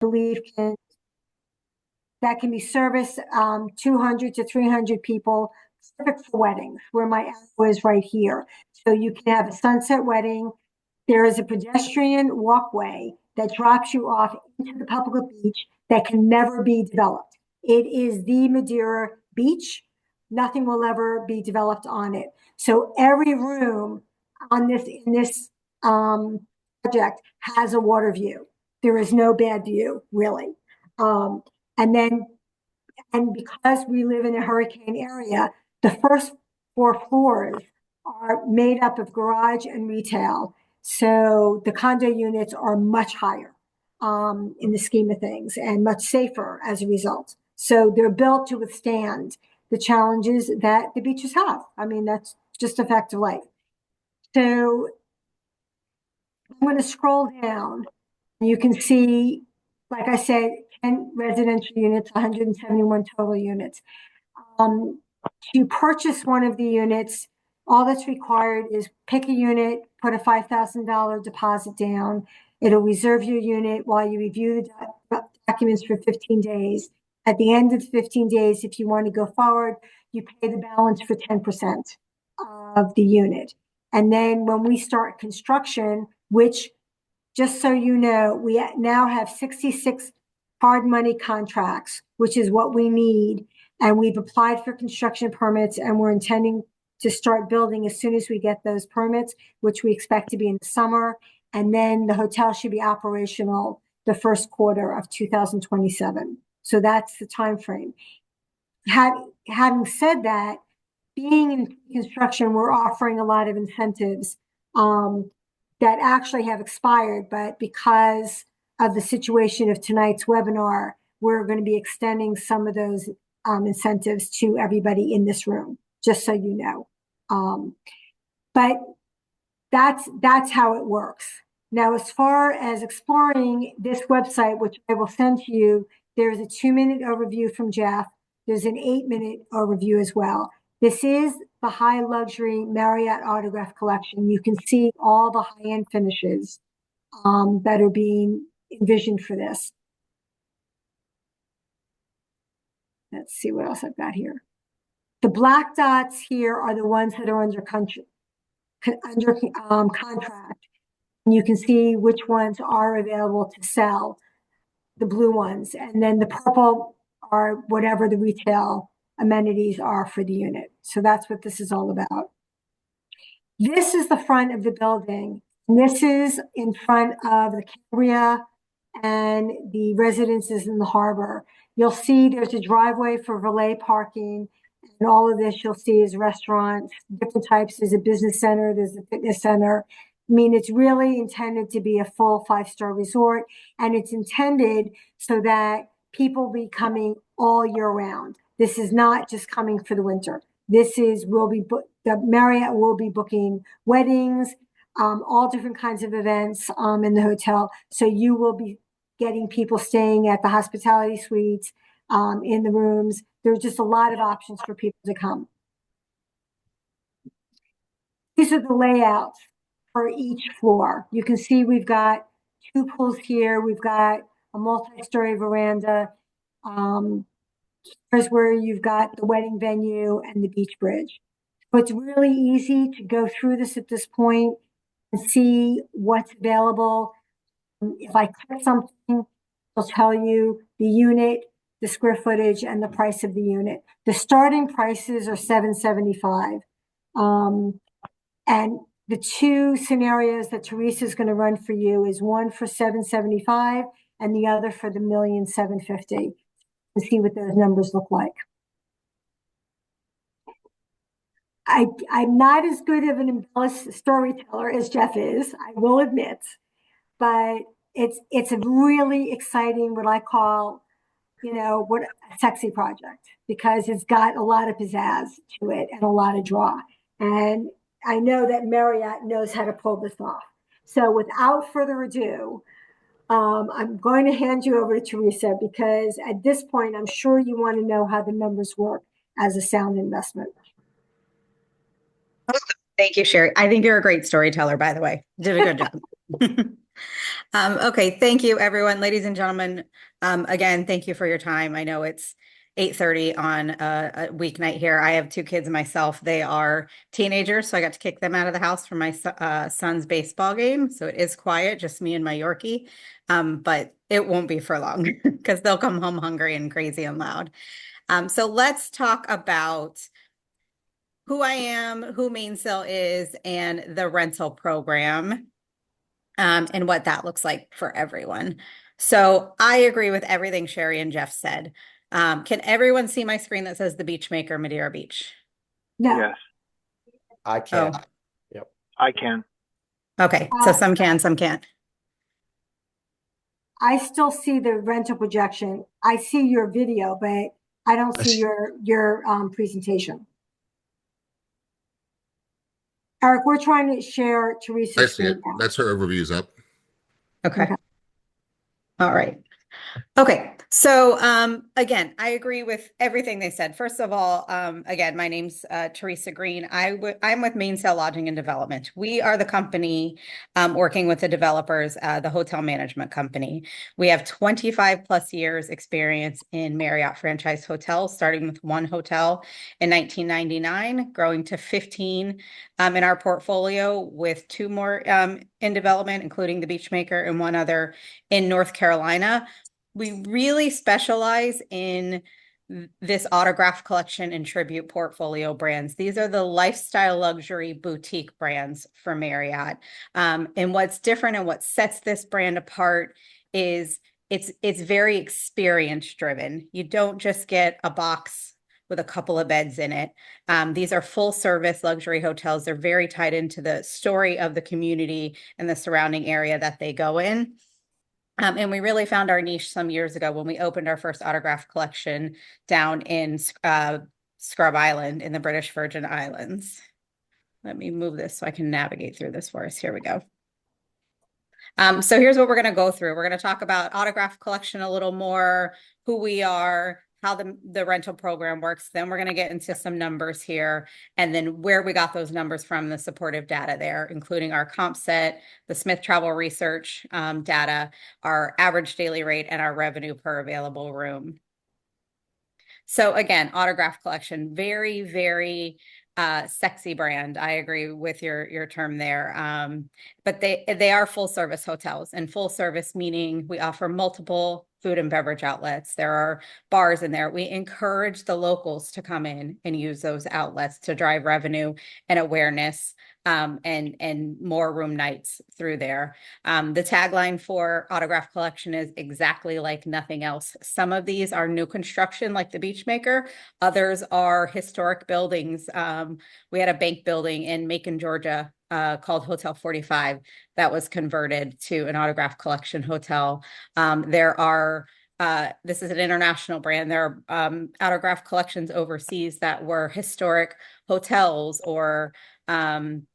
believe that can be serviced 200 to 300 people, perfect for weddings, where my arrow is right here. So you can have a sunset wedding. There is a pedestrian walkway that drops you off into the public beach that can never be developed. It is the Madeira Beach. Nothing will ever be developed on it. So every room in this project has a water view. There is no bad view, really. Um, and then, and because we live in a hurricane area, the first 4 floors are made up of garage and retail. So the condo units are much higher in the scheme of things and much safer as a result. So they're built to withstand the challenges that the beaches have. I mean, that's just a fact of life. So I'm going to scroll down. You can see, like I said, 10 residential units, 171 total units. To purchase one of the units, all that's required is pick a unit, put a $5,000 deposit down. It'll reserve your unit while you review the documents for 15 days. At the end of the 15 days, if you want to go forward, you pay the balance for 10% of the unit. And then when we start construction, which, just so you know, we now have 66 hard money contracts, which is what we need. And we've applied for construction permits, and we're intending to start building as soon as we get those permits, which we expect to be in the summer. And then the hotel should be operational the first quarter of 2027. So that's the time frame. Having said that, being in construction, we're offering a lot of incentives that actually have expired, but because of the situation of tonight's webinar, we're going to be extending some of those incentives to everybody in this room, just so you know. But that's how it works. Now, as far as exploring this website, which I will send to you, there's a 2-minute overview from Jeff. There's an 8-minute overview as well. This is the high luxury Marriott Autograph Collection. You can see all the high-end finishes that are being envisioned for this. Let's see what else I've got here. The black dots here are the ones that are under contract. And you can see which ones are available to sell, the blue ones. And then the purple are whatever the retail amenities are for the unit. So that's what this is all about. This is the front of the building. And this is in front of the Cambria and the residences in the harbor. You'll see there's a driveway for valet parking, and all of this you'll see is restaurants, different types. There's a business center, there's a fitness center. I mean, it's really intended to be a full 5-star resort, and it's intended so that people will be coming all year round. This is not just coming for the winter. This is, the Marriott will be booking weddings, all different kinds of events in the hotel. So you will be getting people staying at the hospitality suites, in the rooms. There's just a lot of options for people to come. These are the layouts for each floor. You can see we've got 2 pools here. We've got a multi-story veranda. Here's where you've got the wedding venue and the beach bridge. So it's really easy to go through this at this point and see what's available. If I click something, it'll tell you the unit, the square footage, and the price of the unit. The starting prices are $775. And the 2 scenarios that Teresa is going to run for you is one for $775 and the other for the $1,750,000. To see what those numbers look like. I'm not as good of an embellished storyteller as Jeff is, I will admit, but it's a really exciting, what I call, a sexy project, because it's got a lot of pizzazz to it and a lot of draw. And I know that Marriott knows how to pull this off. So without further ado, I'm going to hand you over to Teresa, because at this point, I'm sure you want to know how the numbers work as a sound investment. Thank you, Sherry. I think you're a great storyteller, by the way. Did a good job. Okay, thank you, everyone. Ladies and gentlemen, again, thank you for your time. I know it's 8:30 on a weeknight here. I have two kids myself. They are teenagers, so I got to kick them out of the house for my son's baseball game. So it is quiet, just me and my Yorkie. But it won't be for long because they'll come home hungry and crazy and loud. So let's talk about who I am, who Mainsail is, and the rental program, and what that looks like for everyone. So I agree with everything Sherry and Jeff said. Can everyone see my screen that says the Beachmaker Madeira Beach? No. Yes, I Oh, can. Yep. I can. okay. So Uh, some can, some can't. I still see the rental projection. I see your video, but I don't see That's, your presentation. Eric, we're trying to share I Teresa's see it. screen now. That's her overviews up. Okay. Okay. All right. Okay, so again, I agree with everything they said. First of all, again, my name's Teresa Green. I'm with Mainsail Lodging and Development. We are the company working with the developers, the hotel management company. We have 25 plus years experience in Marriott franchise hotels, starting with one hotel in 1999, growing to 15 in our portfolio, with two more in development, including the Beachmaker and one other in North Carolina. We really specialize in this autograph collection and tribute portfolio brands. These are the lifestyle luxury boutique brands for Marriott. And what's different and what sets this brand apart is it's very experience driven. You don't just get a box with a couple of beds in it. These are full service luxury hotels. They're very tied into the story of the community and the surrounding area that they go in. And we really found our niche some years ago when we opened our first autograph collection down in Scrub Island in the British Virgin Islands. Let me move this so I can navigate through this for us. Here we go. So here's what we're going to go through. We're going to talk about autograph collection a little more, who we are, how the rental program works. Then we're going to get into some numbers here, and then where we got those numbers from, the supportive data there, including our comp set, the Smith Travel Research data, our average daily rate, and our revenue per available room. So again, autograph collection, very, very sexy brand. I agree with your term there. But they are full service hotels, and full service meaning we offer multiple food and beverage outlets. There are bars in there. We encourage the locals to come in and use those outlets to drive revenue and awareness, and more room nights through there. The tagline for Autograph Collection is exactly like nothing else. Some of these are new construction, like the Beachmaker. Others are historic buildings. We had a bank building in Macon, Georgia, called Hotel 45 that was converted to an Autograph Collection hotel. This is an international brand. There are autograph collections overseas that were historic hotels, or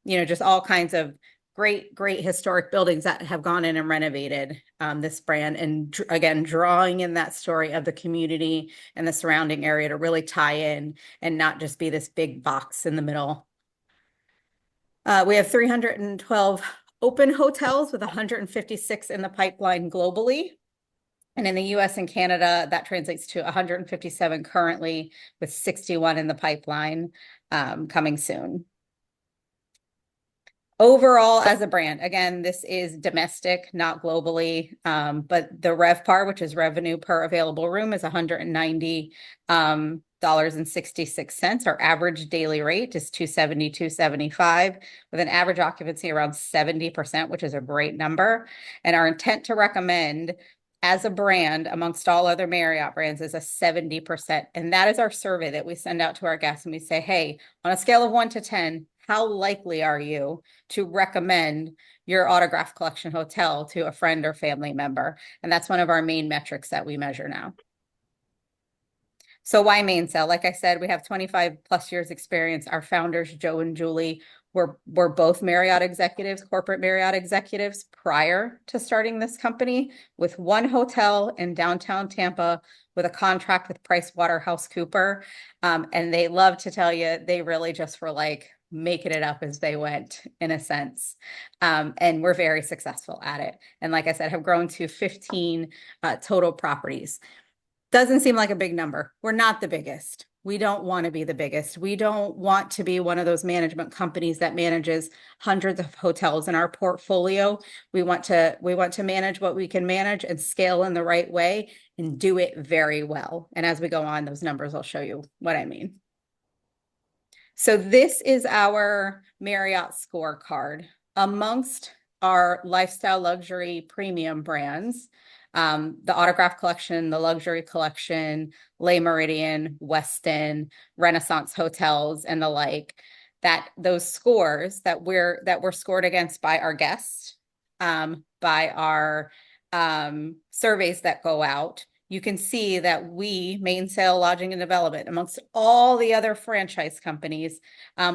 just all kinds of great historic buildings that have gone in and renovated this brand. And again, drawing in that story of the community and the surrounding area to really tie in and not just be this big box in the middle. We have 312 open hotels with 156 in the pipeline globally. And in the US and Canada, that translates to 157 currently, with 61 in the pipeline coming soon. Overall, as a brand, again, this is domestic, not globally, but the RevPAR, which is revenue per available room, is $190.66. Our average daily rate is $270-$275, with an average occupancy around 70%, which is a great number. And our intent to recommend as a brand amongst all other Marriott brands is a 70%. And that is our survey that we send out to our guests, and we say, hey, on a scale of 1 to 10, how likely are you to recommend your Autograph Collection hotel to a friend or family member? And that's one of our main metrics that we measure now. So why Mainsail? Like I said, we have 25 plus years experience. Our founders, Joe and Julie, were both Marriott executives, corporate Marriott executives, prior to starting this company, with one hotel in downtown Tampa with a contract with PricewaterhouseCoopers. And they love to tell you, they really just were like, making it up as they went, in a sense. And we're very successful at it. And like I said, have grown to 15 total properties. Doesn't seem like a big number. We're not the biggest. We don't want to be the biggest. We don't want to be one of those management companies that manages hundreds of hotels in our portfolio. We want to manage what we can manage and scale in the right way and do it very well. And as we go on, those numbers will show you what I mean. So this is our Marriott scorecard. Amongst our lifestyle luxury premium brands, the Autograph Collection, the Luxury Collection, Le Méridien, Westin, Renaissance Hotels, and the like, that those scores that we're scored against by our guests, by our surveys that go out, you can see that we, Mainsail Lodging and Development, amongst all the other franchise companies,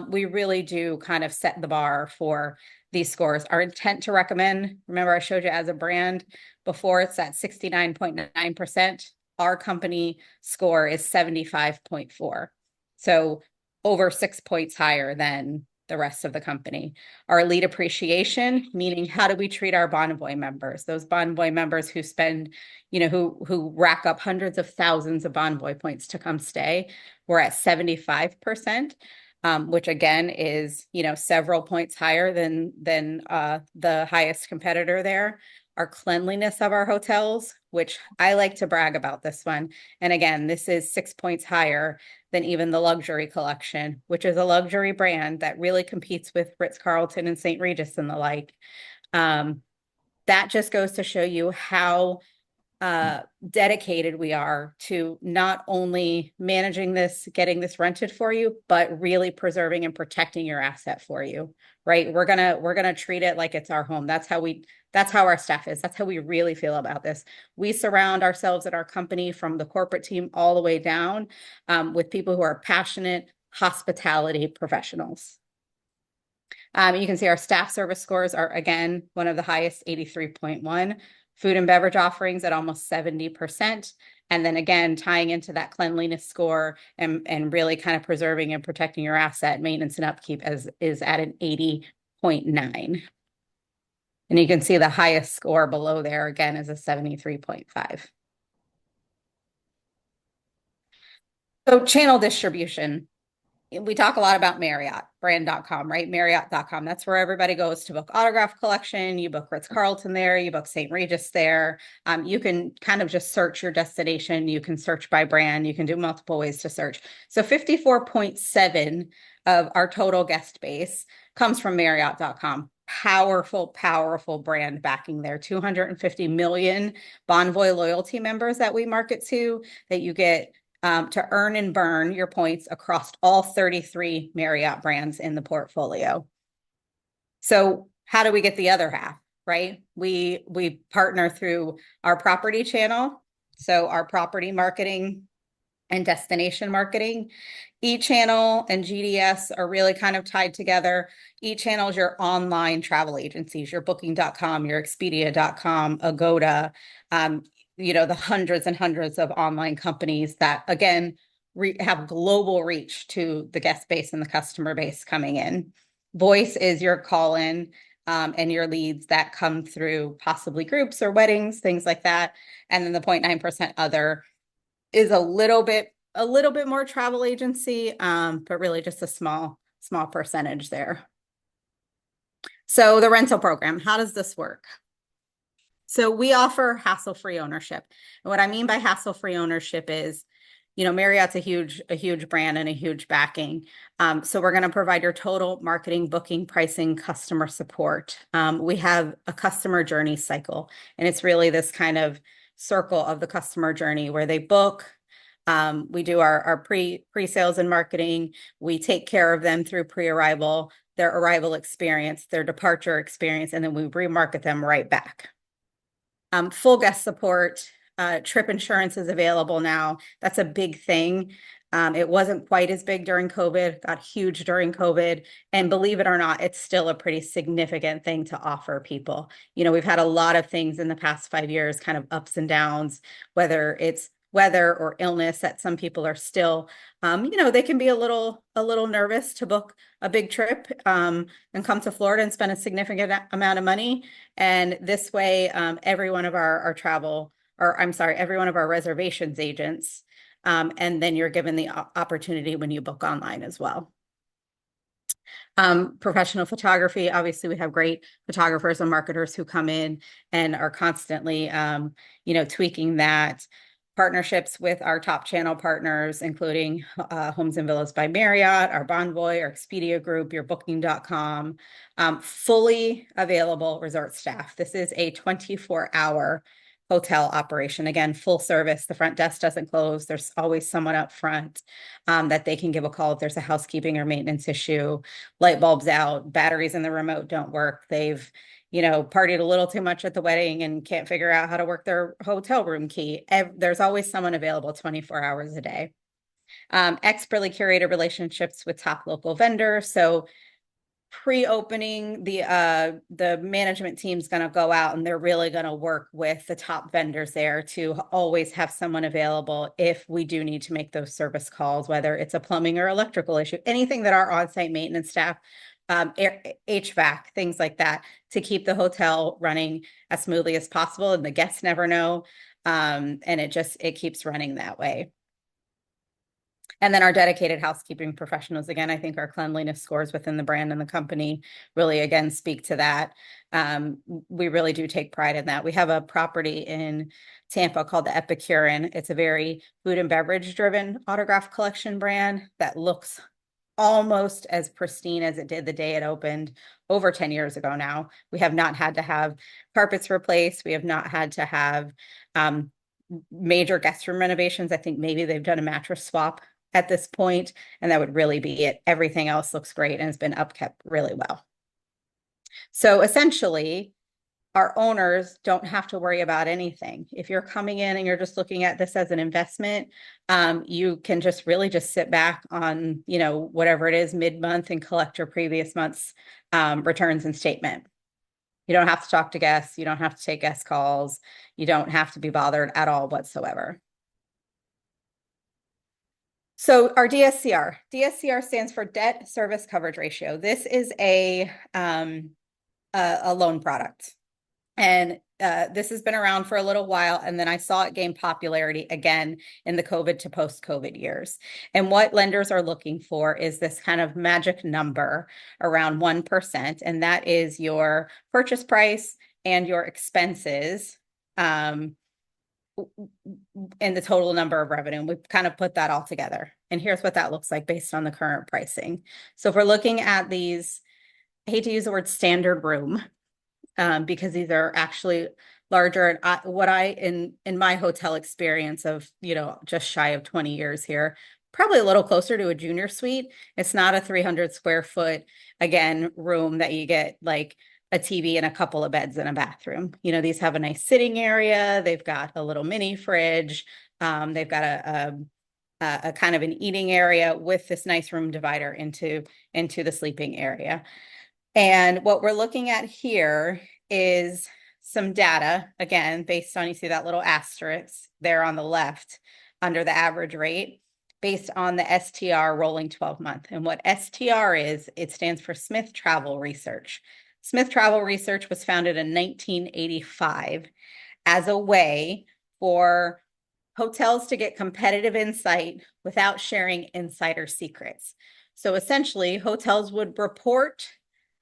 we really do kind of set the bar for these scores. Our intent to recommend, remember I showed you as a brand before, it's at 69.9%. Our company score is 75.4. So over 6 points higher than the rest of the company. Our lead appreciation, meaning how do we treat our Bonvoy members? Those Bonvoy members who spend, who rack up hundreds of thousands of Bonvoy points to come stay. We're at 75%. Which again is, several points higher than the highest competitor there. Our cleanliness of our hotels, which I like to brag about this one. And again, this is 6 points higher than even the Luxury Collection, which is a luxury brand that really competes with Ritz-Carlton and St. Regis and the like. That just goes to show you how dedicated we are to not only managing this, getting this rented for you, but really preserving and protecting your asset for you, right? We're gonna treat it like it's our home. That's how our staff is. That's how we really feel about this. We surround ourselves at our company, from the corporate team all the way down, with people who are passionate hospitality professionals. You can see our staff service scores are, again, one of the highest, 83.1. Food and beverage offerings at almost 70%. And then again, tying into that cleanliness score and really kind of preserving and protecting your asset, maintenance and upkeep is at an 80.9. And you can see the highest score below there, again, is a 73.5. So channel distribution. We talk a lot about Marriott, brand.com, right? Marriott.com. That's where everybody goes to book Autograph Collection. You book Ritz-Carlton there. You book St. Regis there. You can kind of just search your destination. You can search by brand. You can do multiple ways to search. So 54.7 of our total guest base comes from Marriott.com. Powerful, powerful brand backing there. 250 million Bonvoy loyalty members that we market to, that you get to earn and burn your points across all 33 Marriott brands in the portfolio. So how do we get the other half, right? We partner through our property channel. So our property marketing and destination marketing. E-channel and GDS are really kind of tied together. E-channel is your online travel agencies, your Booking.com, your Expedia.com, Agoda, the hundreds and hundreds of online companies that, again, have global reach to the guest base and the customer base coming in. Voice is your call-in and your leads that come through possibly groups or weddings, things like that. And then the 0.9% other is a little bit more travel agency, but really just a small percentage there. So the rental program, how does this work? So we offer hassle-free ownership. And what I mean by hassle-free ownership is, Marriott's a huge brand and a huge backing. So we're going to provide your total marketing, booking, pricing, customer support. We have a customer journey cycle, and it's really this kind of circle of the customer journey where they book. We do our pre-sales and marketing. We take care of them through pre-arrival, their arrival experience, their departure experience, and then we remarket them right back. Full guest support, trip insurance is available now. That's a big thing. It wasn't quite as big during COVID, got huge during COVID. And believe it or not, it's still a pretty significant thing to offer people. We've had a lot of things in the past 5 years, kind of ups and downs, whether it's weather or illness that some people are still, they can be a little nervous to book a big trip and come to Florida and spend a significant amount of money. And this way, every one of our every one of our reservations agents, and then you're given the opportunity when you book online as well. Professional photography, obviously we have great photographers and marketers who come in and are constantly, tweaking that. Partnerships with our top channel partners, including Homes and Villas by Marriott, our Bonvoy, our Expedia Group, your Booking.com, fully available resort staff. This is a 24-hour hotel operation. Again, full service. The front desk doesn't close. There's always someone up front that they can give a call if there's a housekeeping or maintenance issue, light bulbs out, batteries in the remote don't work. They've, partied a little too much at the wedding and can't figure out how to work their hotel room key. There's always someone available 24 hours a day. Expertly curated relationships with top local vendors. So pre-opening, the management team's going to go out and they're really going to work with the top vendors there to always have someone available if we do need to make those service calls, whether it's a plumbing or electrical issue, anything that our on-site maintenance staff, HVAC, things like that, to keep the hotel running as smoothly as possible. And the guests never know. And it keeps running that way. And then our dedicated housekeeping professionals, again, I think our cleanliness scores within the brand and the company really, again, speak to that. We really do take pride in that. We have a property in Tampa called the Epicurean. It's a very food and beverage driven autograph collection brand that looks almost as pristine as it did the day it opened over 10 years ago now. We have not had to have carpets replaced. We have not had to have major guest room renovations. I think maybe they've done a mattress swap at this point, and that would really be it. Everything else looks great and has been upkept really well. So essentially, our owners don't have to worry about anything. If you're coming in and you're just looking at this as an investment, you can just really just sit back on, whatever it is mid-month and collect your previous month's returns and statement. You don't have to talk to guests. You don't have to take guest calls. You don't have to be bothered at all whatsoever. So our DSCR stands for debt service coverage ratio. This is a loan product. And this has been around for a little while. And then I saw it gain popularity again in the COVID to post-COVID years. And what lenders are looking for is this kind of magic number around 1%. And that is your purchase price and your expenses and the total number of revenue. We've kind of put that all together. And here's what that looks like based on the current pricing. So if we're looking at these, I hate to use the word standard room, because these are actually larger. And in my hotel experience of, just shy of 20 years here, probably a little closer to a junior suite. It's not a 300 square foot, again, room that you get like a TV and a couple of beds and a bathroom. These have a nice sitting area. They've got a little mini fridge. They've got a kind of an eating area with this nice room divider into the sleeping area. And what we're looking at here is some data, again, based on, you see that little asterisk there on the left under the average rate, based on the STR rolling 12-month. And what STR is, it stands for Smith Travel Research. Smith Travel Research was founded in 1985 as a way for hotels to get competitive insight without sharing insider secrets. So essentially, hotels would report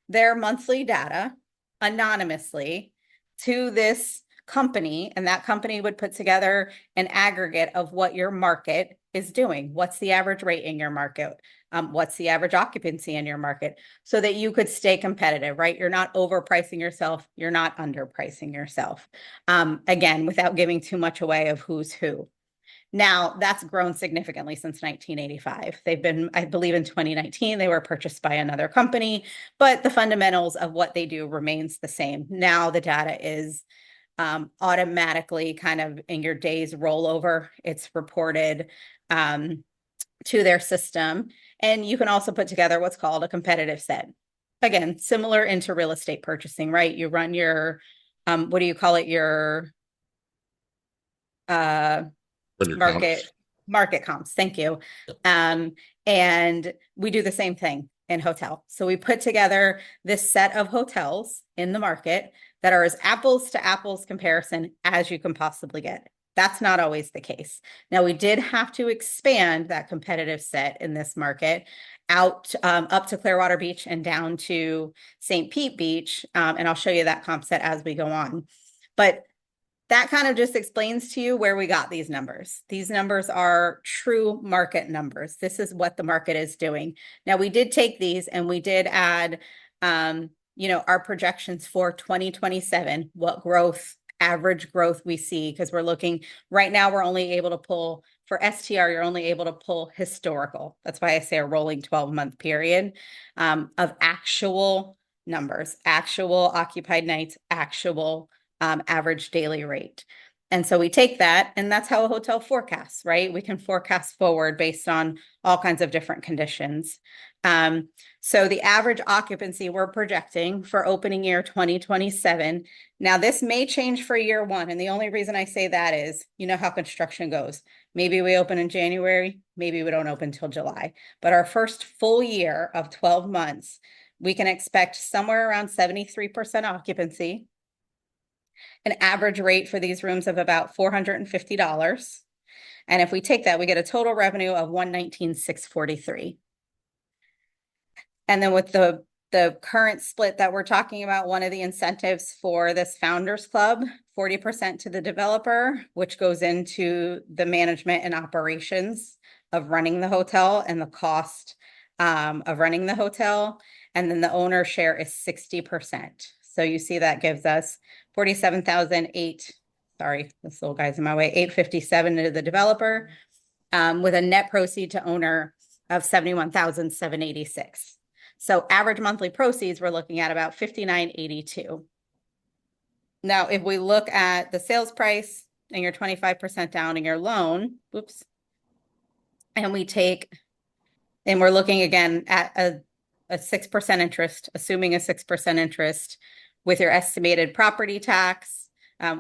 their monthly data anonymously to this company, and that company would put together an aggregate of what your market is doing. What's the average rate in your market? What's the average occupancy in your market, so that you could stay competitive, right? You're not overpricing yourself. You're not underpricing yourself. Again, without giving too much away of who's who. Now, that's grown significantly since 1985. They've been, I believe in 2019, they were purchased by another company, but the fundamentals of what they do remains the same. Now the data is automatically kind of in your day's rollover. It's reported to their system. And you can also put together what's called a competitive set. Again, similar into real estate purchasing, right? You run your, what do you call it? Your Under market comps. market comps. Thank you. And we do the same thing in hotel. So we put together this set of hotels in the market that are as apples to apples comparison as you can possibly get. That's not always the case. Now, we did have to expand that competitive set in this market out up to Clearwater Beach and down to St. Pete Beach. And I'll show you that comp set as we go on. But that kind of just explains to you where we got these numbers. These numbers are true market numbers. This is what the market is doing. Now, we did take these and we did add, our projections for 2027, what average growth we see, because we're looking right now, we're only able to pull for STR, you're only able to pull historical. That's why I say a rolling 12-month period of actual numbers, actual occupied nights, actual average daily rate. And so we take that, and that's how a hotel forecasts, right? We can forecast forward based on all kinds of different conditions. So the average occupancy we're projecting for opening year 2027. Now, this may change for year one. And the only reason I say that is, you know how construction goes. Maybe we open in January, maybe we don't open till July. But our first full year of 12 months, we can expect somewhere around 73% occupancy, an average rate for these rooms of about $450. And if we take that, we get a total revenue of $119,643. And then with the current split that we're talking about, one of the incentives for this Founders Club, 40% to the developer, which goes into the management and operations of running the hotel and the cost of running the hotel. And then the owner share is 60%. So you see that gives us $47,800. Sorry, this little guy's in my way. $857 to the developer, with a net proceed to owner of $71,786. So average monthly proceeds, we're looking at about $59.82. Now, if we look at the sales price and you're 25% down in your loan, and we're looking again at a 6% interest, assuming a 6% interest with your estimated property tax,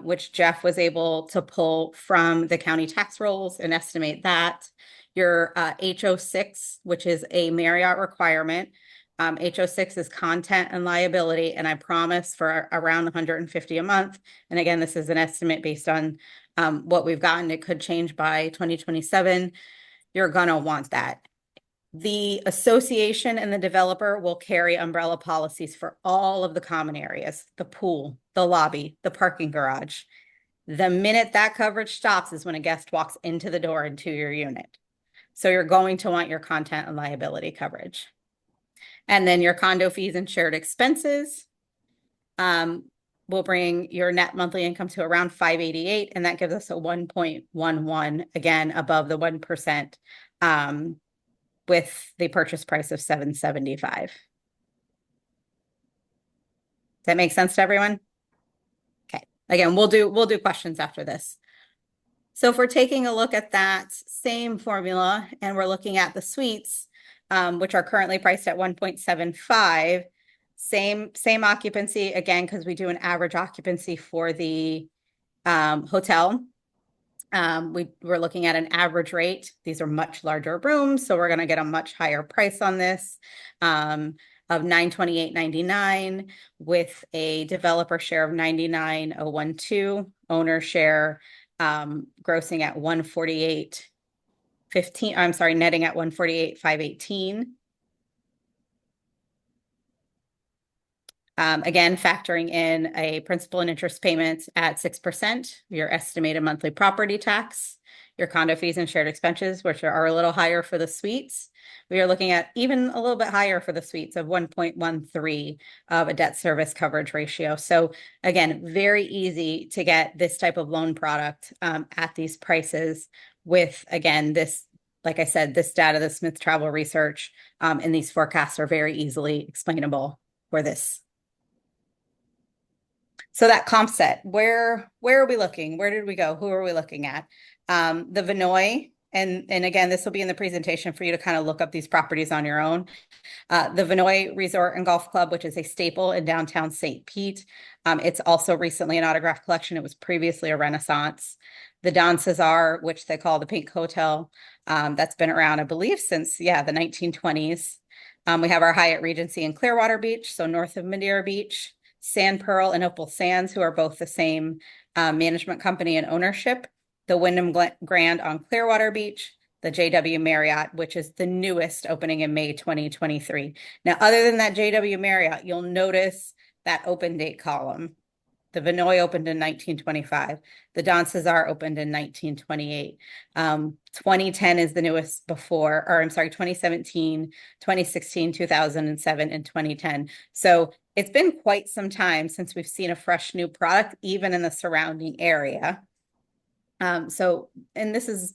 which Jeff was able to pull from the county tax rolls and estimate that. Your HO6, which is a Marriott requirement. HO6 is content and liability, and I promise for around $150 a month. And again, this is an estimate based on what we've gotten. It could change by 2027. You're gonna want that. The association and the developer will carry umbrella policies for all of the common areas, the pool, the lobby, the parking garage. The minute that coverage stops is when a guest walks into the door into your unit. So you're going to want your content and liability coverage. And then your condo fees and shared expenses will bring your net monthly income to around $588, and that gives us a 1.11, again, above the 1%, with the purchase price of $775. Does that make sense to everyone? Okay. Again, we'll do questions after this. So if we're taking a look at that same formula and we're looking at the suites, which are currently priced at 1.75, same occupancy, again, because we do an average occupancy for the hotel. We're looking at an average rate. These are much larger rooms, so we're going to get a much higher price on this of $928.99 with a developer share of $99,012, owner share grossing at $148.15. I'm sorry, netting at $148,518. Again, factoring in a principal and interest payment at 6%, your estimated monthly property tax, your condo fees and shared expenses, which are a little higher for the suites. We are looking at even a little bit higher for the suites of 1.13 of a debt service coverage ratio. So again, very easy to get this type of loan product at these prices with, again, this, like I said, this data, the Smith Travel Research, and these forecasts are very easily explainable for this. So that comp set, where are we looking? Where did we go? Who are we looking at? The Vinoy, and again, this will be in the presentation for you to kind of look up these properties on your own. The Vinoy Resort and Golf Club, which is a staple in downtown St. Pete. It's also recently an Autograph Collection. It was previously a Renaissance. the Don Cesar, which they call the Pink Hotel. That's been around, I believe, since, the 1920s. We have our Hyatt Regency in Clearwater Beach, so north of Madeira Beach, Sand Pearl and Opal Sands, who are both the same management company and ownership, the Wyndham Grand on Clearwater Beach, the JW Marriott, which is the newest, opening in May 2023. Now, other than that JW Marriott, you'll notice that open date column. The Vinoy opened in 1925. The Don Cesar opened in 1928. 2010 is the newest before, or I'm sorry, 2017, 2016, 2007, and 2010. So it's been quite some time since we've seen a fresh new product, even in the surrounding area. And this is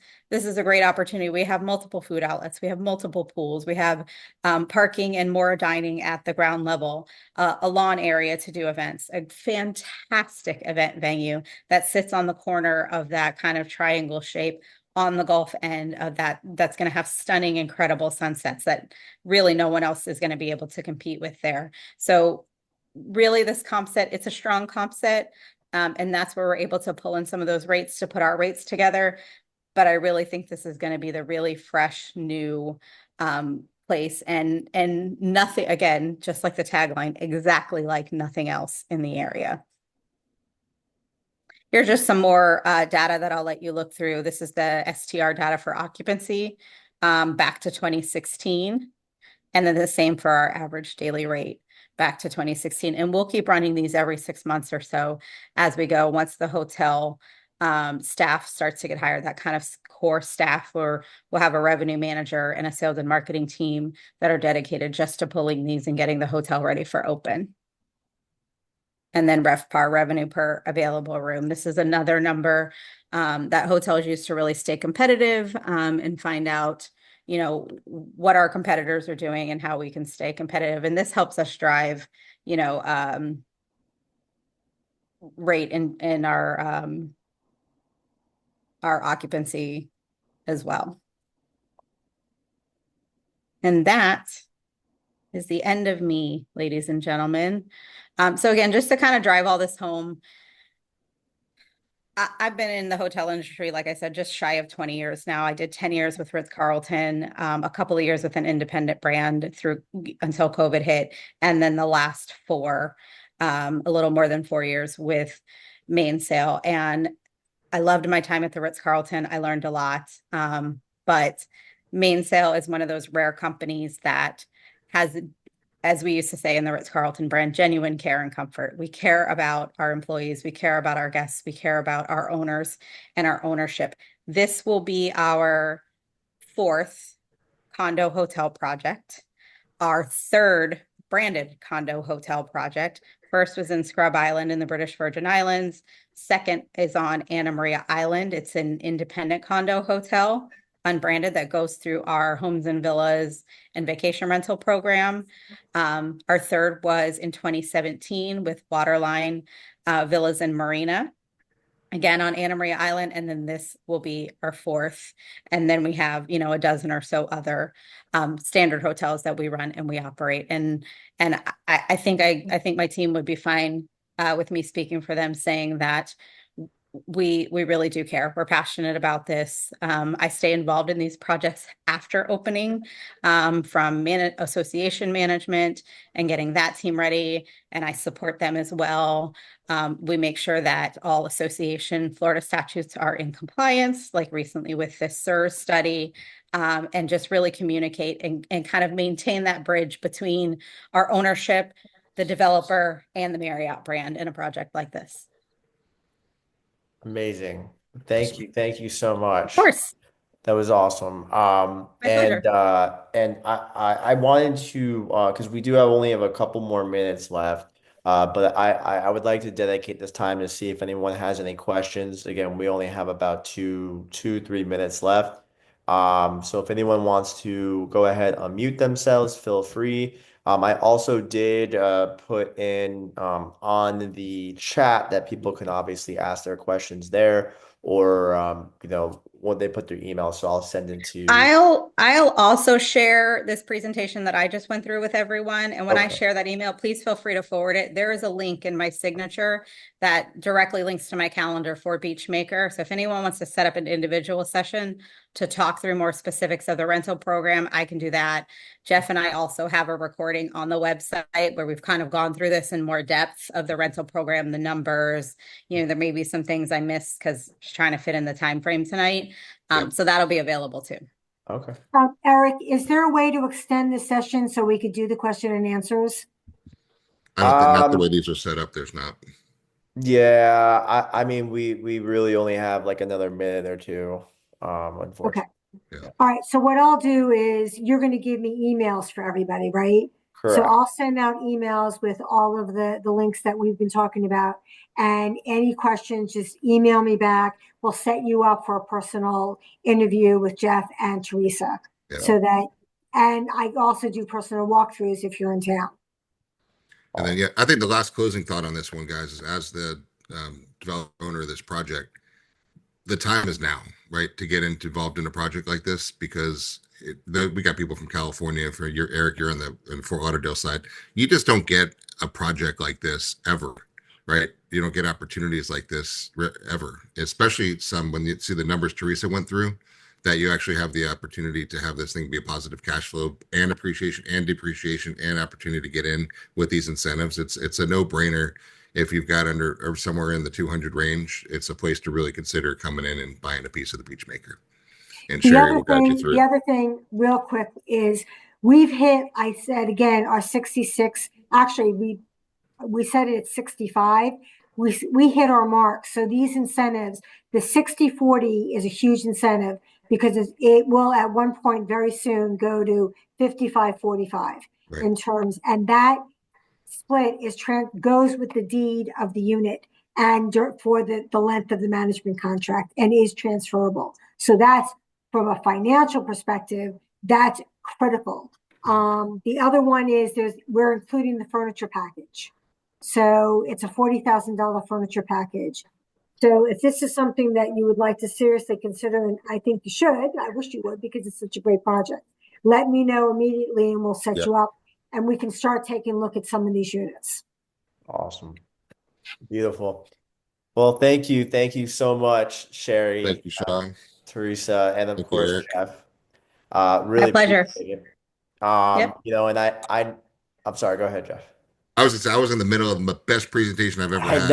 a great opportunity. We have multiple food outlets. We have multiple pools. We have parking and more dining at the ground level, a lawn area to do events, a fantastic event venue that sits on the corner of that kind of triangle shape on the Gulf end of that's going to have stunning, incredible sunsets that really no one else is going to be able to compete with there. So really this comp set, it's a strong comp set. And that's where we're able to pull in some of those rates to put our rates together. But I really think this is going to be the really fresh new place and nothing, again, just like the tagline, exactly like nothing else in the area. Here's just some more data that I'll let you look through. This is the STR data for occupancy back to 2016. And then the same for our average daily rate back to 2016. And we'll keep running these every 6 months or so as we go. Once the hotel staff starts to get hired, that kind of core staff, where we'll have a revenue manager and a sales and marketing team that are dedicated just to pulling these and getting the hotel ready for open. And then RevPAR, revenue per available room. This is another number that hotels use to really stay competitive and find out, what our competitors are doing and how we can stay competitive. And this helps us drive, rate in our occupancy as well. And that is the end of me, ladies and gentlemen. So again, just to kind of drive all this home, I've been in the hotel industry, like I said, just shy of 20 years now. I did 10 years with Ritz-Carlton, a couple of years with an independent brand until COVID hit. And then the last 4, a little more than 4 years with Mainsail. And I loved my time at the Ritz-Carlton. I learned a lot. But Mainsail is one of those rare companies that has, as we used to say in the Ritz-Carlton brand, genuine care and comfort. We care about our employees. We care about our guests. We care about our owners and our ownership. This will be our 4th condo hotel project, our 3rd branded condo hotel project. First was in Scrub Island in the British Virgin Islands. Second is on Anna Maria Island. It's an independent condo hotel, unbranded, that goes through our homes and villas and vacation rental program. Our 3rd was in 2017 with Waterline Villas and Marina, again on Anna Maria Island. And then this will be our 4th. And then we have, a dozen or so other standard hotels that we run and we operate. And I think my team would be fine with me speaking for them, saying that we really do care. We're passionate about this. I stay involved in these projects after opening, from association management and getting that team ready, and I support them as well. We make sure that all association Florida statutes are in compliance, like recently with this SIRS study, and just really communicate and kind of maintain that bridge between our ownership, the developer, and the Marriott brand in a project like this. Amazing. Thank you. Thank you so much. Of course. That was awesome. My pleasure. And I wanted to, because we do only have a couple more minutes left, but I would like to dedicate this time to see if anyone has any questions. Again, we only have about 3 minutes left. So if anyone wants to go ahead, unmute themselves, feel free. I also did put in on the chat that people can obviously ask their questions there, or when they put their email, so I'll send it to. I'll also share this presentation that I just went through with everyone. And when I Okay. share that email, please feel free to forward it. There is a link in my signature that directly links to my calendar for BeachMaker. So if anyone wants to set up an individual session to talk through more specifics of the rental program, I can do that. Jeff and I also have a recording on the website where we've kind of gone through this in more depth of the rental program, the numbers. There may be some things I missed because just trying to fit in the time frame tonight. So that'll be available too. Okay. Eric, is there a way to extend the session so we could do the question and answers? I don't think, not the way these are set up, there's not. Yeah, I mean, we really only have like another minute or two, unfortunately. Okay. All right. So what I'll do is you're going to give me emails for everybody, right? So Correct. I'll send out emails with all of the links that we've been talking about. And any questions, just email me back. We'll set you up for a personal interview with Jeff and Teresa. Yeah. So that, and I also do personal walkthroughs if you're in town. And then, yeah, I think the last closing thought on this one, guys, is as the developer owner of this project, the time is now, right, to get involved in a project like this, because we got people from California. For your Eric, you're in the Fort Lauderdale side. You just don't get a project like this ever, right? You don't get opportunities like this ever, especially some when you see the numbers Teresa went through, that you actually have the opportunity to have this thing be a positive cash flow and appreciation and depreciation and opportunity to get in with these incentives. It's a no-brainer. If you've got under or somewhere in the 200 range, it's a place to really consider coming in and buying a piece of the BeachMaker. And Sherry will guide you through. The other thing, real quick, is we've hit, I said again, our 66. Actually, we set it at 65. We hit our mark. So these incentives, the 60-40 is a huge incentive because it will at one point very soon go to 55-45 in terms, and that split is goes with the deed of the unit and for the length of the management contract and is transferable. So that's from a financial perspective, that's critical. The other one is we're including the furniture package. So it's a $40,000 furniture package. So if this is something that you would like to seriously consider, and I think you should, I wish you would because it's such a great project, let me know immediately and we'll set you up and we can start taking a look at some of these units. Awesome. Beautiful. Well, thank you. Thank you so much, Sherry. Thank you, Sean. Teresa, and of course, Eric. Jeff. Really My pleasure. appreciate it. And I'm sorry, go ahead, Jeff. I was in the middle of the best presentation I've ever had.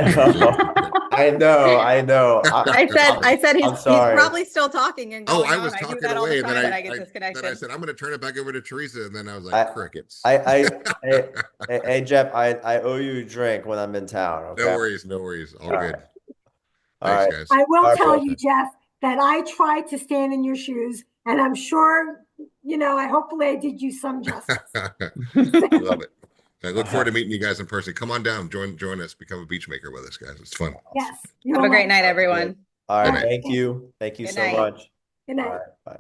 I know. I said he's probably still talking and going I was on. talking I do that all away, the and time then when I get disconnected. then I said I'm going to turn it back over to Teresa, and then I was like, crickets. Hey, Jeff, I owe you a drink when I'm in town. Okay? No worries. All good. All right. Guys. I will tell you, Jeff, that I tried to stand in your shoes, and I'm sure, hopefully I did you some justice. Love it. I look forward to meeting you guys in person. Come on down, join us, become a BeachMaker with us, guys. It's fun. Yes. Have a great night, everyone. All right. Good night. Thank you. Thank you Good so night. much. Good night. All right, bye.